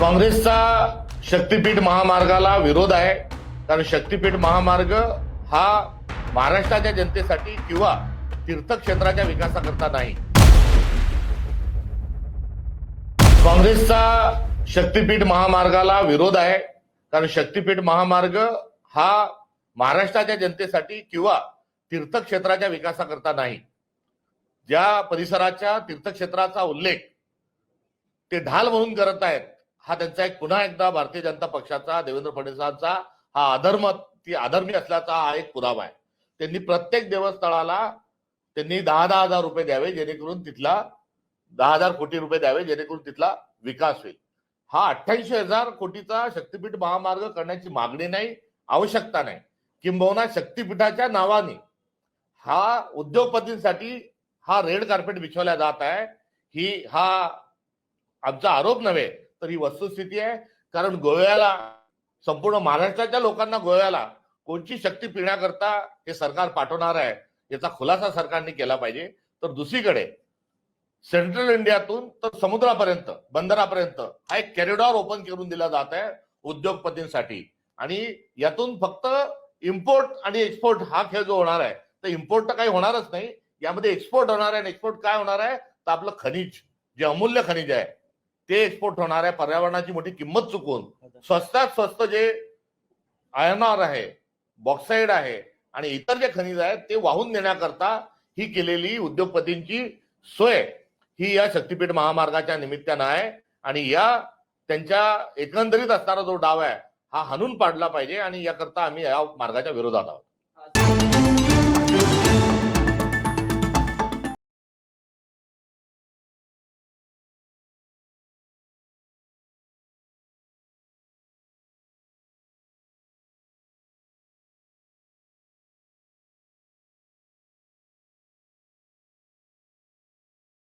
काँग्रेसचा शक्तीपीठ महामार्गाला विरोध आहे, कारण शक्तीपीठ महामार्ग हा महाराष्ट्राच्या जनतेसाठी किंवा तीर्थक्षेत्राच्या विकासाकरता नाही. काँग्रेसचा शक्तीपीठ महामार्गाला विरोध आहे, कारण शक्तीपीठ महामार्ग हा महाराष्ट्राच्या जनतेसाठी किंवा तीर्थक्षेत्राच्या विकासाकरता नाही. ज्या परिसराच्या तीर्थक्षेत्राचा उल्लेख ते ढाल म्हणून करत आहेत, हा त्यांचा एक पुन्हा एकदा भारतीय जनता पक्षाचा, देवेंद्र फडणवीसांचा हा अधर्मी असल्याचा हा एक पुरावा आहे. त्यांनी प्रत्येक देवस्थळाला त्यांनी 10,000 रुपये द्यावे, जेणेकरून तिथला 10,000 कोटी रुपये द्यावे, जेणेकरून तिथला विकास होईल. हा 88,000 कोटीचा शक्तीपीठ महामार्ग करण्याची मागणी नाही, आवश्यकता नाही. किंबहुना शक्तीपीठाच्या नावाने हा उद्योगपतींसाठी हा रेड कार्पेट बिछवला जात आहे. हा आमचा आरोप नव्हे, तर ही वस्तुस्थिती आहे. कारण गोव्याला, संपूर्ण महाराष्ट्राच्या लोकांना गोव्याला कोणची शक्ती पिण्याकरता हे सरकार पाठवणार आहे, याचा खुलासा सरकारने केला पाहिजे. तर दुसरीकडे सेंट्रल इंडियातून तर समुद्रापर्यंत, बंदरापर्यंत हा एक कॉरिडॉर ओपन करून दिला जात आहे उद्योगपतींसाठी. आणि यातून फक्त इम्पोर्ट आणि एक्सपोर्ट हा खेळ जो होणार आहे, तर इम्पोर्ट तर काही होणारच नाही, यामध्ये एक्सपोर्ट होणार आहे. आणि एक्सपोर्ट काय होणार आहे, तर आपलं खनिज, जे अमूल्य खनिज आहे ते एक्सपोर्ट होणार आहे. पर्यावरणाची मोठी किंमत चुकवून स्वस्तात स्वस्त जे आयर्न ऑर आहे, बॉक्साईड आहे आणि इतर जे खनिज आहेत ते वाहून नेण्याकरता ही केलेली उद्योगपतींची सोय ही या शक्तीपीठ महामार्गाच्या निमित्तानं आहे. आणि या त्यांच्या एकंदरीत असणारा जो डाव आहे हा हाणून पाडला पाहिजे, आणि याकरता आम्ही या मार्गाच्या विरोधात आहोत.